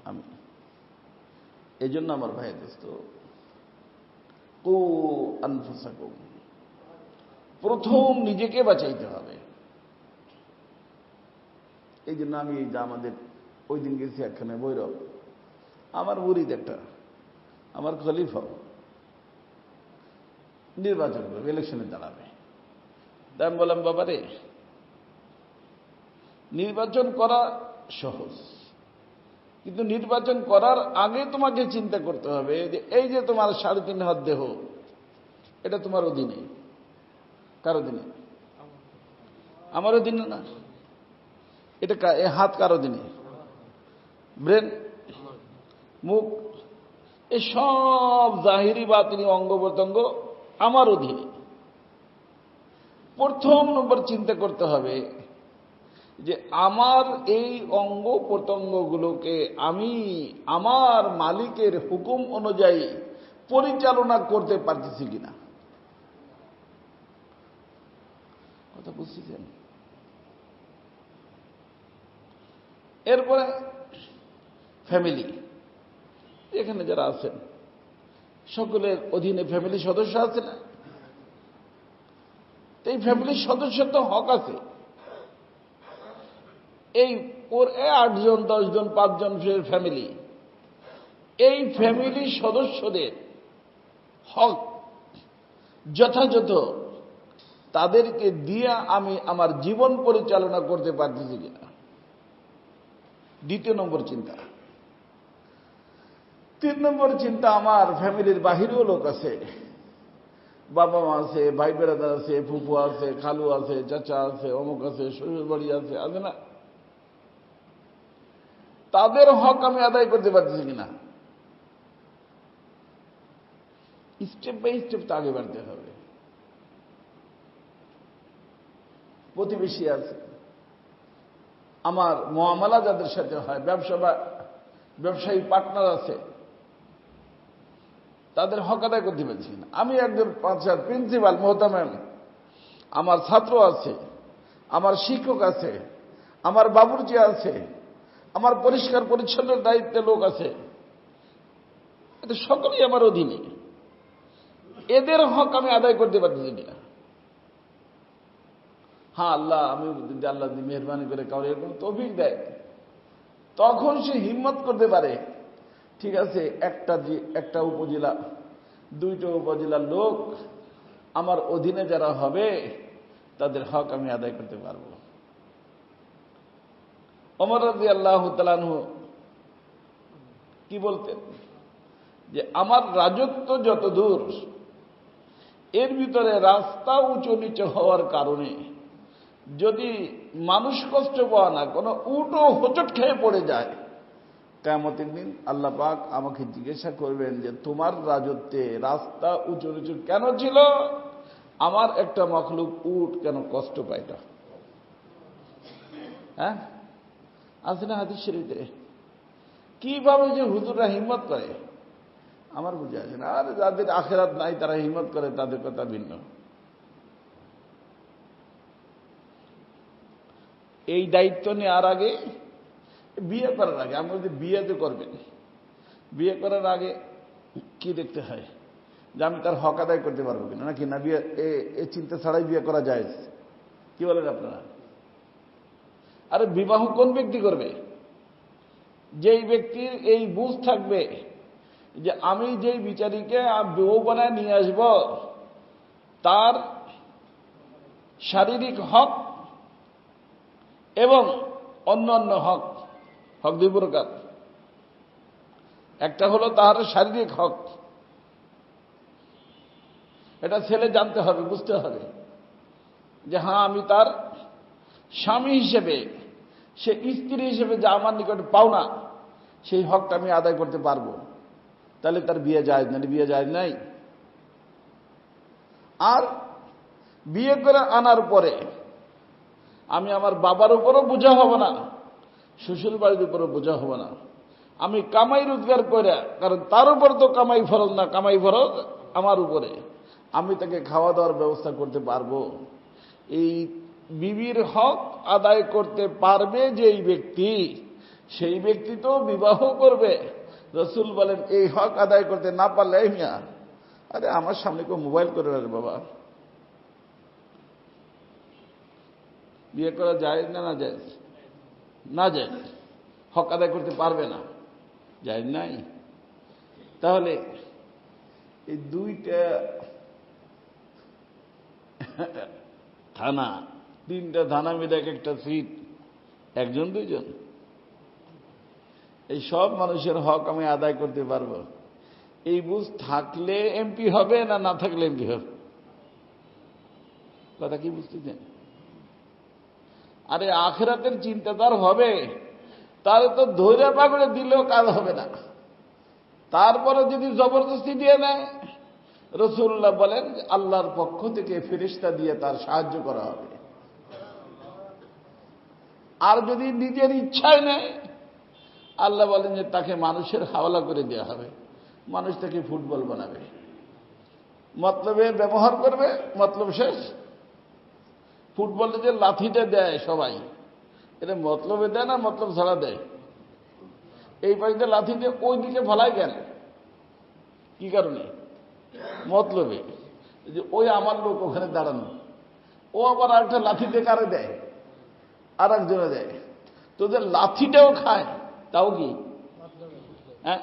আমি। এই জন্য আমার ভাই দোস্ত, কু আনফুসাকুম, প্রথম নিজেকে বাঁচাইতে হবে। এই জন্য আমি এই যে আমাদের ওই দিন গেছি একখানে বৈরব, আমার মুরিদ একটা, আমার খলিফা নির্বাচন করবে, ইলেকশনে দাঁড়াবে। তাই আমি বললাম, বাবারে, নির্বাচন করা সহজ, কিন্তু নির্বাচন করার আগে তোমাকে চিন্তা করতে হবে যে এই যে তোমার 3.5 হাত দেহ, এটা তোমার অধীনে। কার অধীনে? আমার অধীনে না। এটা হাত কার অধীনে? ব্রেন, মুখ, এই সব জাহিরি বাতিনি অঙ্গ প্রত্যঙ্গ আমার অধীনে। প্রথম নম্বর চিন্তা করতে হবে যে আমার এই অঙ্গ প্রত্যঙ্গগুলোকে আমি আমার মালিকের হুকুম অনুযায়ী পরিচালনা করতে পারতেছি কিনা। কথা বুঝতেছেন? এরপরে ফ্যামিলি, এখানে যারা আছেন, সকলের অধীনে ফ্যামিলি সদস্য আছে না? এই ফ্যামিলির সদস্য তো হক আছে। এই ওর 8 জন 10 জন 5 জন ফ্যামিলি, এই ফ্যামিলির সদস্যদের হক যথাযথ তাদেরকে দিয়ে আমি আমার জীবন পরিচালনা করতে পারতেছি কিনা, দ্বিতীয় নম্বর চিন্তা। 3 নম্বর চিন্তা, আমার ফ্যামিলির বাহিরেও লোক আছে, বাবা মা আছে, ভাই বেড়াদার আছে, ফুফু আছে, খালু আছে, চাচা আছে, অমুক আছে, শ্বশুর বাড়ি আছে, আছে না? তাদের হক আমি আদায় করতে পারতেছি কিনা। স্টেপ বাই স্টেপ তো আগে বাড়তে হবে। প্রতিবেশী আছে, আমার মুআমালা যাদের সাথে হয়, ব্যবসায়ী পার্টনার আছে, তাদের হক আদায় করতে পারছি না। আমি একজন প্রিন্সিপাল মোহতামেম, আমার ছাত্র আছে, আমার শিক্ষক আছে, আমার বাবুর্চি আছে, আমার পরিষ্কার পরিচ্ছন্ন দায়িত্বে লোক আছে, এটা সকলেই আমার অধীনে। এদের হক আমি আদায় করতে পারতেছি কিনা। হ্যাঁ, আল্লাহ মেহরবানি করে কাউরে এরকম তৌফিক দেয়, তখন সে হিম্মত করতে পারে, ঠিক আছে একটা উপজেলা 2টা উপজেলার লোক আমার অধীনে যারা হবে তাদের হক আমি আদায় করতে পারব। ওমর রাদিয়াল্লাহু তাআলা আনহু কি বলতেন, যে আমার রাজত্ব যত দূর, এর ভিতরে রাস্তা উঁচু নিচু হওয়ার কারণে যদি মানুষ কষ্ট পাওয়া না, কোনো উটও হোঁচট খেয়ে পড়ে যায়, কিয়ামতের দিন আল্লাহ পাক আমাকে জিজ্ঞাসা করবেন যে তোমার রাজত্বে রাস্তা উঁচু নিচু কেন ছিল, আমার একটা মখলুক উট কেন কষ্ট পায় না? হ্যাঁ, আছে না হাদিস শরীফে? কিভাবে যে হুজুররা হিম্মত করে আমার বুঝে আসে না। আর যাদের আখিরাত নাই তারা হিম্মত করে, তাদের কথা ভিন্ন। এই দায়িত্ব নেওয়ার আগে, বিয়ে করার আগে, আমি বলছি বিয়ে তো করবেন, বিয়ে করার আগে কি দেখতে হয়, যে আমি তার হক আদায় করতে পারবো কিনা, নাকি না বিয়ে এ চিন্তা ছাড়াই বিয়ে করা যায়? কি বলেন আপনারা? আরে বিবাহ কোন ব্যক্তি করবে? যেই ব্যক্তির এই বুঝ থাকবে যে আমি যেই বিচারীকে বউ বানায় নিয়ে আসব, তার শারীরিক হক এবং অন্যান্য হক 2 প্রকার। একটা হলো তার শারীরিক হক, এটা ছেলে জানতে হবে, বুঝতে হবে যে হ্যাঁ আমি তার স্বামী হিসেবে, সে স্ত্রী হিসেবে যা আমার নিকট পাওনা, সেই হকটা আমি আদায় করতে পারবো, তাহলে তার বিয়ে জায়েজ না, বিয়ে জায়েজ নাই। আর বিয়ে করে আনার পরে আমি আমার বাবার উপরও বোঝা হব না, শ্বশুর বাড়ির উপরও বোঝা হব না। আমি কামাই রোজগার করে, কারণ তার উপর তো কামাই ফরজ না, কামাই ফরজ আমার উপরে, আমি তাকে খাওয়া দাওয়ার ব্যবস্থা করতে পারবো। এই বিবির হক আদায় করতে পারবে যেই ব্যক্তি, সেই ব্যক্তি তো বিবাহ করবে। রাসূল বলেন এই হক আদায় করতে না পারলে, এই মিয়া, আরে আমার সামনে কেউ মোবাইল করে রে বাবা, বিয়ে করা যায় না? না যায়, না যায়, হক আদায় করতে পারবে না, যায় নাই। তাহলে এই 2টা থানা, 3টা থানা মিলে একটা সিট, 1 জন 2 জন, এই সব মানুষের হক আমি আদায় করতে পারবো। এই বুঝ থাকলে এমপি হবে, না না থাকলে এমপি হবে? কথা কি বুঝতেছেন? আরে আখিরাতের চিন্তাদার হবে, তাহলে তো ধৈর্য পাকড়ে দিলেও কাজ হবে না। তারপরে যদি জবরদস্তি দিয়ে নেয়, রাসূলুল্লাহ বলেন আল্লাহর পক্ষ থেকে ফেরেশতা দিয়ে তার সাহায্য করা হবে। আর যদি নিজের ইচ্ছায় নেয়, আল্লাহ বলেন যে তাকে মানুষের হাওলা করে দেওয়া হবে, মানুষ তাকে ফুটবল বানাবে, মতলবে ব্যবহার করবে, মতলব শেষ। ফুটবলে যে লাথিটা দেয় সবাই, এটা মতলবে দেয় না মতলব ছাড়া দেয়? এই পাশে লাথি দিয়ে ওই দিকে ফেলায় কেন? কি কারণে? মতলবে। যে ওই আমার লোক ওখানে দাঁড়ানো, ও আবার আরেকটা লাঠিতে কারে দেয়, আর একজনে দেয়, তো যে লাঠিটাও খায় তাও কি? হ্যাঁ,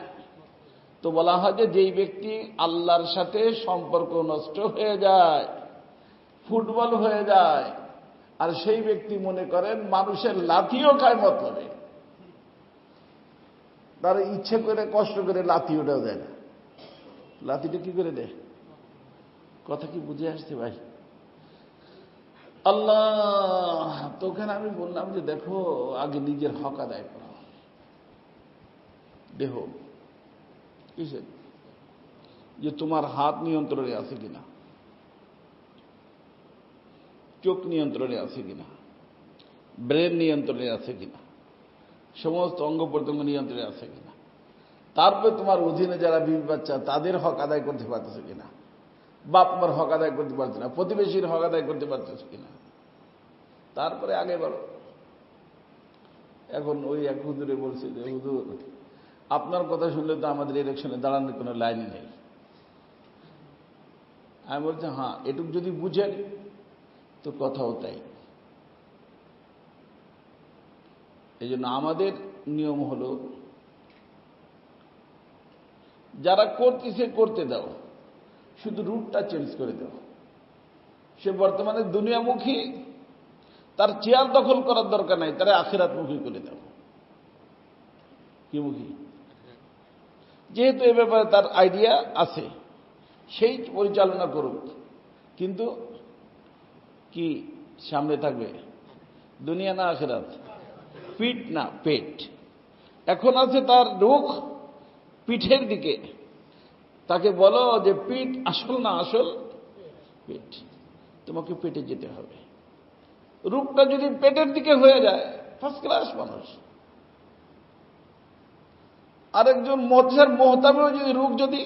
তো বলা হয় যে যেই ব্যক্তি আল্লাহর সাথে সম্পর্ক নষ্ট হয়ে যায়, ফুটবল হয়ে যায়, আর সেই ব্যক্তি মনে করেন মানুষের লাঠিও খায় মতলবে, তার ইচ্ছে করে কষ্ট করে লাথি ওটাও দেয় না। লাথিটা কি করে দেয়? কথা কি বুঝে আসছে ভাই? আল্লাহ, তো ওখানে আমি বললাম যে দেখো, আগে নিজের হক আদায় করো। দেহ কিসের? যে তোমার হাত নিয়ন্ত্রণে আছে কিনা, চোখ নিয়ন্ত্রণে আছে কিনা, ব্রেন নিয়ন্ত্রণে আছে কিনা, সমস্ত অঙ্গ প্রত্যঙ্গ নিয়ন্ত্রণে আছে কিনা, তারপরে তোমার অধীনে যারা বিবি বাচ্চা তাদের হক আদায় করতে পারতেছে কিনা, বাপ মার হক আদায় করতে পারছে না, প্রতিবেশীর হক আদায় করতে পারতেছে কিনা, তারপরে আগে বলো। এখন ওই এক হুজুরে বলছে যে হুজুর, আপনার কথা শুনলে তো আমাদের ইলেকশনে দাঁড়ানোর কোনো লাইনই নেই। আমি বলছি হ্যাঁ, এটুক যদি বুঝেন তো কথাও তাই। এই জন্য আমাদের নিয়ম হলো, যারা করতেছে করতে দাও, শুধু রুটটা চেঞ্জ করে দাও। সে বর্তমানে দুনিয়ামুখী, তার চেয়ার দখল করার দরকার নাই, তারা আখিরাতমুখী করে দাও। কি মুখী? যেহেতু এ ব্যাপারে তার আইডিয়া আছে, সেই পরিচালনা করুক, কিন্তু কি সামনে থাকবে? দুনিয়া না আখিরাত? পিঠ না পেট। এখন আছে তার রুখ পিঠের দিকে, তাকে বলো যে পিঠ আসল না আসল পেট, তোমাকে পেটে যেতে হবে। রূপটা যদি পেটের দিকে হয়ে যায়, ফার্স্ট ক্লাস মানুষ। আরেকজন মজার মোহতাবেও যদি রূপ যদি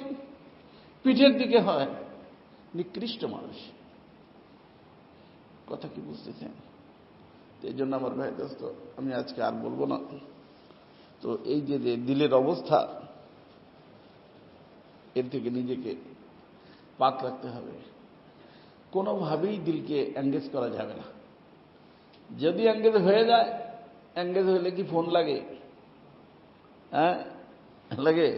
পিঠের দিকে হয়, নিকৃষ্ট মানুষ। কথা কি বুঝতেছেন? এই জন্য আমার ভাই দোস্ত, আমি আজকে আর বলবো না। তো এই যে দিলের অবস্থা, এর থেকে নিজেকে পাক রাখতে হবে। কোনোভাবেই দিলকে এঙ্গেজ করা যাবে না। যদি এঙ্গেজ হয়ে যায়, এঙ্গেজ হইলে কি ফোন লাগে? হ্যাঁ, লাগে।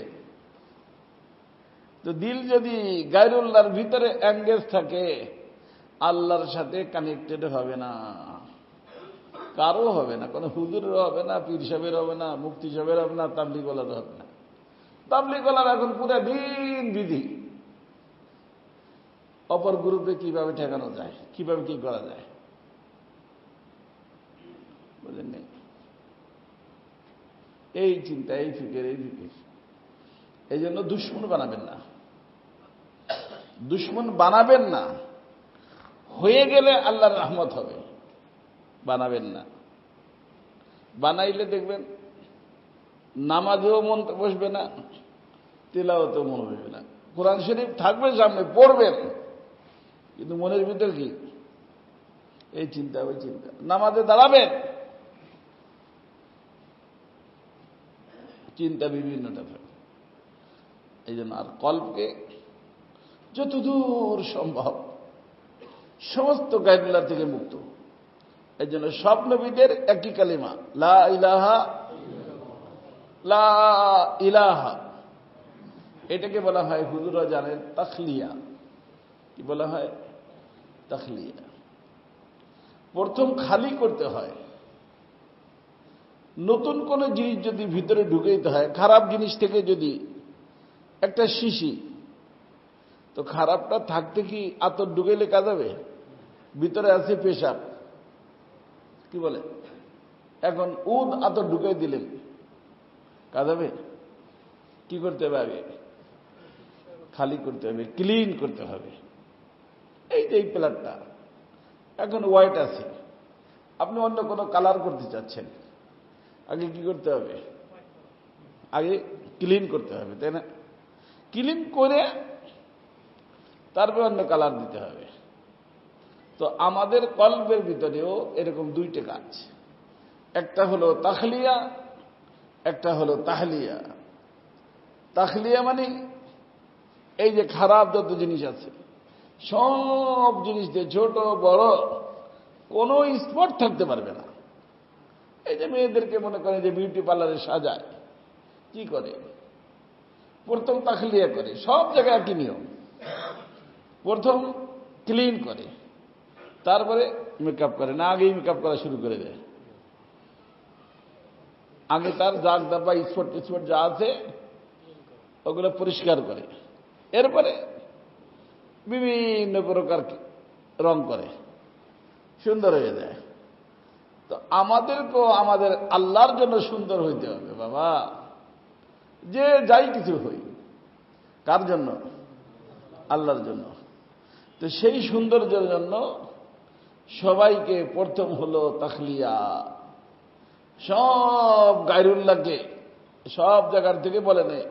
তো দিল যদি গায়রুল্লাহর ভিতরে এঙ্গেজ থাকে, আল্লাহর সাথে কানেক্টেড হবে না, কারো হবে না, কোনো হুজুরের হবে না, পীর সাহেবের হবে না, মুফতি সাহেবের হবে না, তাবলীগওয়ালার হবে না। তাবলীগওয়ালার এখন পুরো দিন বিধি, অপর গ্রুপে কিভাবে ঠেকানো যায়, কিভাবে কি করা যায়, বুঝলেন? এই চিন্তা, এই ফিকির, এই ফিকির। এই জন্য দুশ্মন বানাবেন না, দুশ্মন বানাবেন না। হয়ে গেলে আল্লাহর রহমত হবে, বানাবেন না। বানাইলে দেখবেন নামাজেও মন বসবে না, তিলাওয়াতেও মন বসবে না। কোরআন শরীফ থাকবে সামনে, পড়বেন, কিন্তু মনের ভিতর কি? এই চিন্তা, ওই চিন্তা। নামাজে দাঁড়াবেন, চিন্তা বিভিন্নটা থাকে। এই জন্য আর কল্পকে যতদূর সম্ভব সমস্ত গায়রুল্লাহ থেকে মুক্ত। এই জন্য সব নবীদের একই কালিমা, লা ইলাহা, লা ইলাহা। এটাকে বলা হয়, হুজুরা জানেন, তাখলিয়া। কি বলা হয়? তাখলিয়া। প্রথম খালি করতে হয়। নতুন কোন জিনিস যদি ভিতরে ঢুকাইতে হয়, খারাপ জিনিস থেকে যদি একটা শিশি, তো খারাপটা থাকতে কি আতর ঢুকাইলে কাজ হবে? ভিতরে আছে পেশাব, কি বলে, এখন উদ আতর ঢুকাই দিলেন, কাজ হবে? কি করতে হবে? আগে খালি করতে হবে, ক্লিন করতে হবে। এই যে এই প্লেটটা এখন হোয়াইট আছে, আপনি অন্য কোনো কালার করতে চাচ্ছেন, আগে কি করতে হবে? আগে ক্লিন করতে হবে, তাই না? ক্লিন করে তারপর অন্য কালার দিতে হবে। তো আমাদের কলবের ভিতরেও এরকম দুইটা কাজ, একটা হলো তাখলিয়া, একটা হলো তাহলিয়া। তাখলিয়া মানে এই যে খারাপ যত জিনিস আছে সব জিনিস দিয়ে ছোট বড় কোনো স্পট থাকতে পারবে না। এই যে মেয়েদেরকে মনে করে যে বিউটি পার্লারে সাজায়, কি করে? প্রথম তাখলিয়া করে, সব জায়গায় একই নিয়ম। প্রথম ক্লিন করে, তারপরে মেকআপ করে না, আগেই মেকআপ করা শুরু করে দেয়। আগে তার দাগ দাবা স্পট স্পট যা আছে ওগুলো পরিষ্কার করে, এরপরে বিভিন্ন প্রকার রং করে, সুন্দর হয়ে যায়। তো আমাদেরকেও আমাদের আল্লাহর জন্য সুন্দর হইতে হবে বাবা। যে যাই কিছু হই, কার জন্য? আল্লাহর জন্য। তো সেই সৌন্দর্যের জন্য সবাইকে প্রথম হলো তাখলিয়া। সব গায়রুল্লাহকে সব জায়গার থেকে বলে নেই,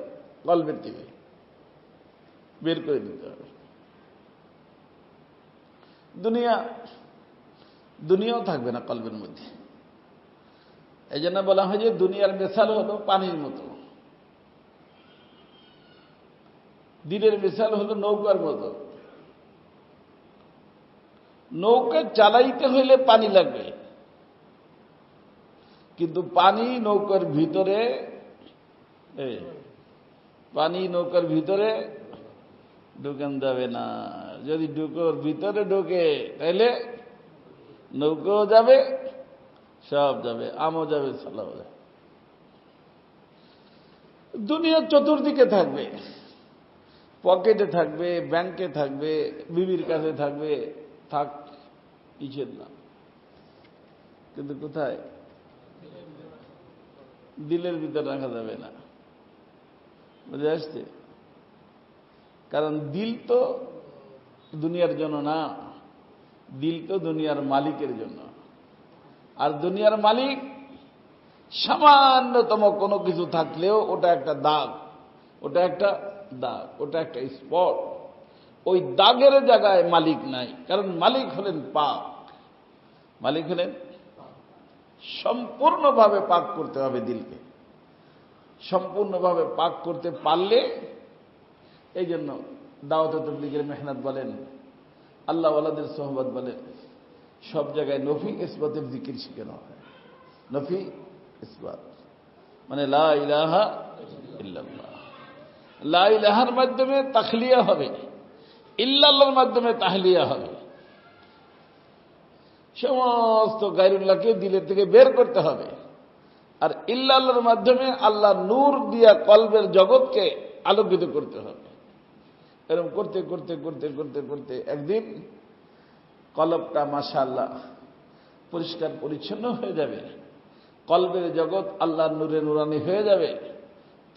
কলবের থেকে বের করে দিতে হবে। দুনিয়াও থাকবে না কলবের মধ্যে। এই জন্য বলা হয় যে দুনিয়ার মিসাল হলো পানির মতো, দিনের মিসাল হলো নৌকার মতো। নৌকা চালাইতে হইলে পানি লাগবে, কিন্তু পানি নৌকার ভিতরে ঢুকান যাবে না। যদি নৌকার ভিতরে ঢুকে তাহলে নৌকাও যাবে, সব যাবে, আমও যাবে, সালাও যাবে। দুনিয়া চতুর্দিকে থাকবে, পকেটে থাকবে, ব্যাংকে থাকবে, বিবির কাছে থাকবে, থাক, কিসের না। কিন্তু কোথায়? দিলের ভিতর রাখা যাবে না। বুঝে আসছে? কারণ দিল তো দুনিয়ার জন্য না, দিল তো দুনিয়ার মালিকের জন্য। আর দুনিয়ার মালিক সামান্যতম কোনো কিছু থাকলেও ওটা একটা দাগ, ওটা একটা স্পট। ওই দাগের জায়গায় মালিক নাই, কারণ মালিক হলেন পাক। মালিক হলেন সম্পূর্ণভাবে পাক করতে হবে দিলকে। সম্পূর্ণভাবে পাক করতে পারলে, এই জন্য দাওয়াত তাবলীগের মেহনত বলেন, আল্লাহ ওয়ালাদের সোহবত বলেন, সব জায়গায় নফি ইসবাতের জিকির শিখানো হয়। নফি ইসবাত মানে লা ইলাহা ইল্লাল্লাহ। লা ইলাহার মাধ্যমে তাখলিয়া হবে, ইল্লাল্লাহর মাধ্যমে তাহলিয়া হবে। সমস্ত গায়রুল্লাহকে দিলের থেকে বের করতে হবে। আর ইল্লাল্লাহর মাধ্যমে আল্লাহ নূর দিয়া কলবের জগৎকে আলোকিত করতে হবে। এরকম করতে করতে করতে করতে করতে একদিন কলবটা মাশাআল্লাহ পরিষ্কার পরিচ্ছন্ন হয়ে যাবে, কলবের জগৎ আল্লাহর নূরে নুরানি হয়ে যাবে।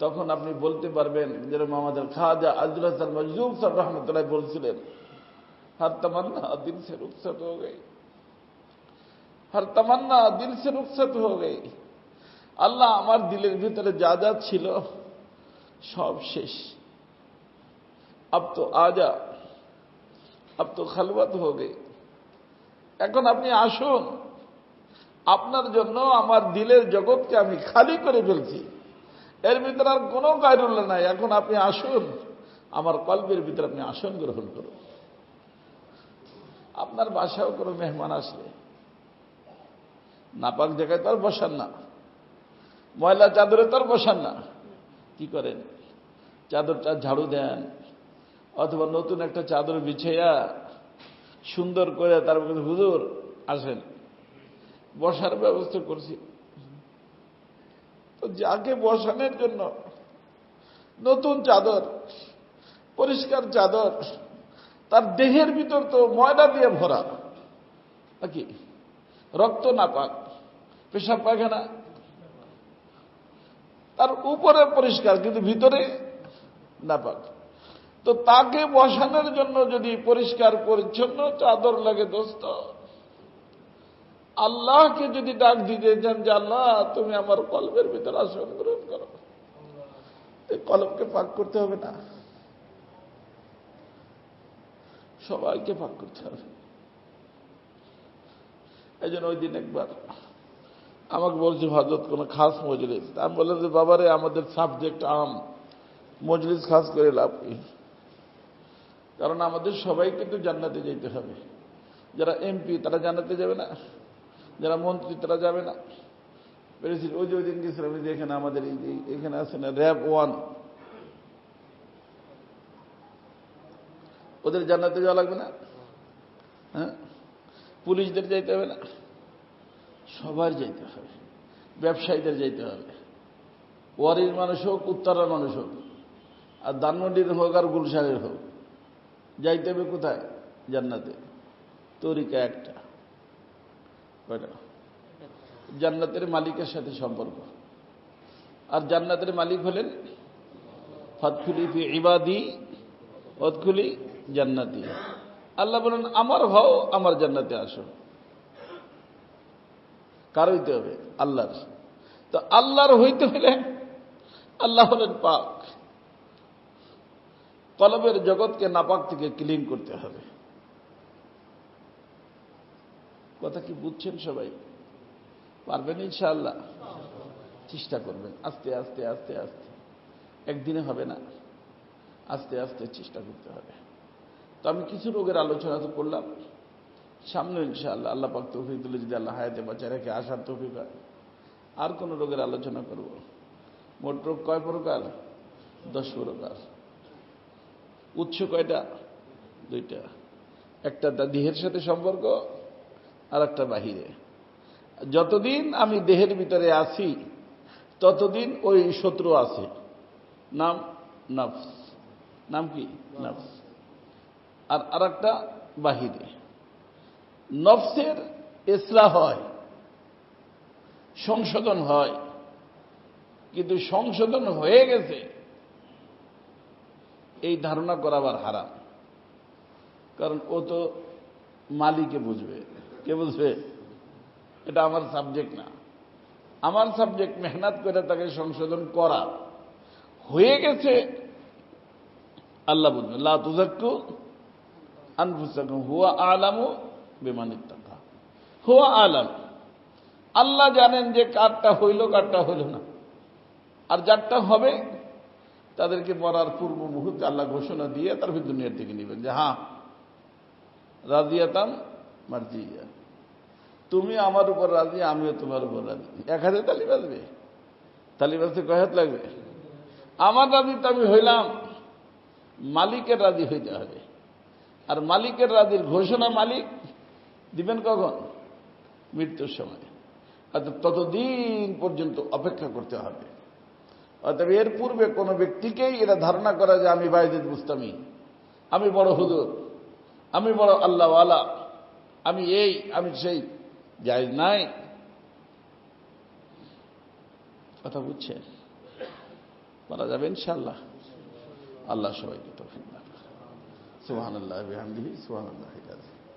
তখন আপনি বলতে পারবেন, যেরকম আমাদের খাজা আজরুল হাসান মজদুম সাহেব রহমতুল্লাহ বলছিলেন, হর তমন্না দিল সে রুখসত হো গই, হর তমন্না দিল সে রুখসত হো গই। আল্লাহ, আমার দিলের ভিতরে যা যা ছিল সব শেষ, আব তো আজা, আব তো খালওয়াত হো গই। এখন আপনি আসুন, আপনার জন্য আমার দিলের জগৎকে আমি খালি করে ফেলছি, এর ভিতরে আর কোনো গায়রুল্লাহ নাই। এখন আপনি আসুন, আমার কলবের ভিতরে আপনি আসন গ্রহণ করুন। আপনার বাসাও কোনো মেহমান আসলে নাপাক জায়গায় তো আর বসান না, ময়লা চাদরে তো আর বসান না। কি করেন? চাদরটা ঝাড়ু দেন, অথবা নতুন একটা চাদর বিছাইয়া সুন্দর করে তারপরে হুজুর আসেন, বসার ব্যবস্থা করছি। তো যাকে বসানোর জন্য নতুন চাদর, পরিষ্কার চাদর, তার দেহের ভিতর তো ময়লা দিয়ে ভরা, নাকি রক্ত নাপাক, পেশাব পায়খানা, তার উপরে পরিষ্কার কিন্তু ভিতরে নাপাক। তো তাকে বসানোর জন্য যদি পরিষ্কার পরিচ্ছন্ন চাদর লাগে দোস্ত, আল্লাহকে যদি ডাক দিতে চান যে আল্লাহ তুমি আমার কলবের ভিতরে আসন গ্রহণ করো, এই কলবকে পাক করতে হবে না? সবাইকে পাক করতে হবে। এই জন্য ওই দিন একবার আমাকে বলছে হযরত কোন খাস মজলিস, আমি বললাম যে বাবারে আমাদের সাবজেক্ট আম, মজলিস খাস করে লাভ কি? কারণ আমাদের সবাই কিন্তু জান্নাতে যেতে হবে। যারা এমপি তারা জান্নাতে যাবে না, যারা মন্ত্রী তারা যাবে না। প্রেসিডেন্ট ওই যে ওই দিন গেছিলাম, এখানে আমাদের এখানে আছে না র্যাব 1, ওদের জান্নাতে যাওয়া লাগবে না? হ্যাঁ, পুলিশদের যাইতে হবে না? সবার যাইতে হবে। ব্যবসায়ীদের যাইতে হবে, ওয়ারির মানুষ হোক, উত্তরার মানুষ হোক, আর ধানমন্ডির হোক আর গুলশানের হোক, যাইতে হবে কোথায়? জান্নাতে। তরিকা একটা, কয়টা? জান্নাতের মালিকের সাথে সম্পর্ক। আর জান্নাতের মালিক হলেন ফাদখুলি ফি ইবাদি ওয়াদখুলি জান্নাতি। আল্লাহ বলেন আমার হও, আমার জান্নাতে আসো। কার হইতে হবে? আল্লাহর। তো আল্লাহর হইতে হলে আল্লাহ হলেন পাক। কলবের জগৎকে নাপাক থেকে ক্লিন করতে হবে। কথা কি বুঝছেন সবাই? পারবেন ইনশাআল্লাহ? চেষ্টা করবেন, আস্তে আস্তে আস্তে আস্তে। একদিনে হবে না, আস্তে আস্তে চেষ্টা করতে হবে। তো আমি কিছু রোগের আলোচনা তো করলাম, সামনে ইনশাআল্লাহ আল্লাহ পাক তৌফিক দিলে, যদি আল্লাহ হায়াতে বাঁচায় রেখে আসার তৌফিক হয়, আর কোন রোগের আলোচনা করব। মোট রোগ কয় প্রকার? 10 প্রকার। উৎস কয়টা? 2টা। একটা দেহের সাথে সম্পর্ক, আর একটা বাহিরে। যতদিন আমি দেহের ভিতরে আছি ততদিন ওই শত্রু আছে, নাম নফস। নাম কি? নফস। আর আরেকটা বাহিরে। নফসের ইসলাহ হয়, সংশোধন হয়, কিন্তু সংশোধন হয়ে গেছে এই ধারণা করা আবার হারাম। কারণ ও তো মালিকে বুঝবে। কে বুঝবে? এটা আমার সাবজেক্ট না। আমার সাবজেক্ট মেহনত করে তাকে সংশোধন করা। হয়ে গেছে আল্লাহ বুঝবে। লা তুযাক্কু আনফুসাকুম হুয়া আ'লামু বিমান ইত্তাকা। হুয়া আ'লাম, আল্লাহ জানেন যে কারটা হইল কারটা হইল না। আর যারটা হবে তাদেরকে মরার পূর্ব মুহূর্তে আল্লাহ ঘোষণা দিয়ে তারপর দুনিয়ার থেকে নেবেন যে হ্যাঁ রাজিয়াতাম মারজিয়া, তুমি আমার উপর রাজি, আমিও তোমার উপর রাজি। এক হাতে তালি বাজবে? তালি বাজতে কয় হাত লাগবে? আমার রাজি তো আমি হইলাম, মালিকের রাজি হইতে হবে। আর মালিকের রাজির ঘোষণা মালিক দিবেন কখন? মৃত্যুর সময়। অর্থাৎ ততদিন পর্যন্ত অপেক্ষা করতে হবে। অর্থাৎ এর পূর্বে কোনো ব্যক্তিকেই এটা ধারণা করা যে আমি বাইজিদ বুস্তামি, আমি বড় হুজুর, আমি বড় আল্লাহওয়ালা, আমি এই আমি সেই, জায়েজ নাই। কথা বুঝছেন? বলা যাবে ইনশাআল্লাহ। আল্লাহ সবাইকে তৌফিক দান করুন। সুবহানাল্লাহি ওয়া বিহামদিহি সুবহানাল্লাহিল আযীম।